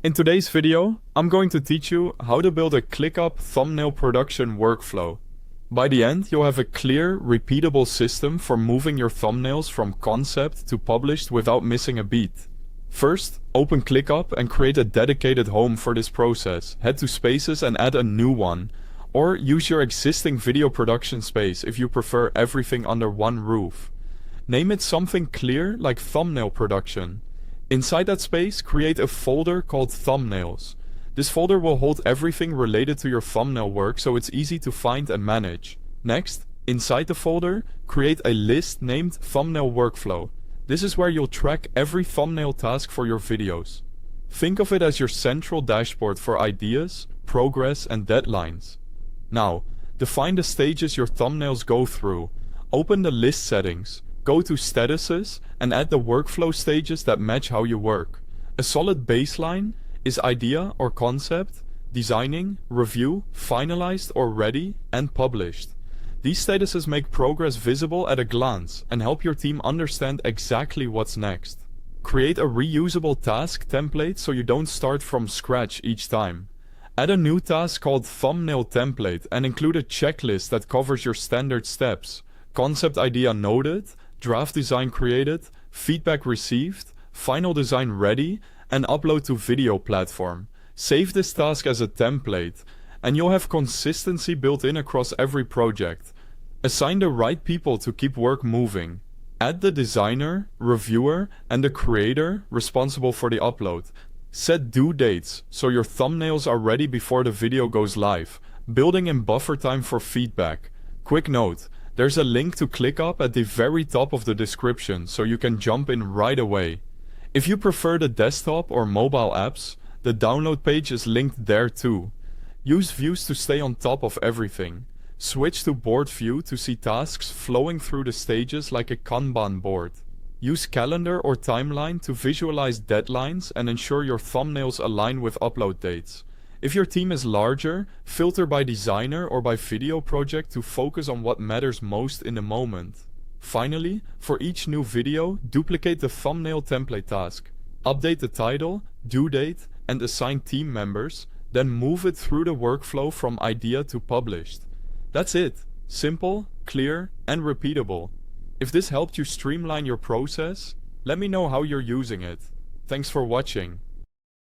In today's video, I'm going to teach you how to build a ClickUp thumbnail production workflow. By the end, you'll have a clear, repeatable system for moving your thumbnails from concept to published without missing a beat. First, open ClickUp and create a dedicated home for this process. Head to Spaces and add a new one, or use your existing video production space if you prefer everything under one roof. Name it something clear like thumbnail production. Inside that space, create a folder called Thumbnails. This folder will hold everything related to your thumbnail work so it's easy to find and manage. Next, inside the folder, create a list named Thumbnail Workflow. This is where you'll track every thumbnail task for your videos. Think of it as your central dashboard for ideas, progress, and deadlines. Now, define the stages your thumbnails go through. Open the list settings. Go to Statuses and add the workflow stages that match how you work. A solid baseline is idea or concept, designing, review, finalized or ready, and published. These statuses make progress visible at a glance and help your team understand exactly what's next. Create a reusable task template so you don't start from scratch each time. Add a new task called Thumbnail Template and include a checklist that covers your standard steps. Concept idea noted, draft design created, feedback received, final design ready, and upload to video platform. Save this task as a template, and you'll have consistency built in across every project. Assign the right people to keep work moving. Add the designer, reviewer, and the creator responsible for the upload. Set due dates so your thumbnails are ready before the video goes live, building in buffer time for feedback. Quick note, there's a link to ClickUp at the very top of the description so you can jump in right away. If you prefer the desktop or mobile apps, the download page is linked there too. Use views to stay on top of everything. Switch to board view to see tasks flowing through the stages like a Kanban board. Use calendar or timeline to visualize deadlines and ensure your thumbnails align with upload dates. If your team is larger, filter by designer or by video project to focus on what matters most in the moment. Finally, for each new video, duplicate the thumbnail template task. Update the title, due date, and assign team members, then move it through the workflow from idea to published. That's it. Simple, clear, and repeatable. If this helped you streamline your process, let me know how you're using it. Thanks for watching.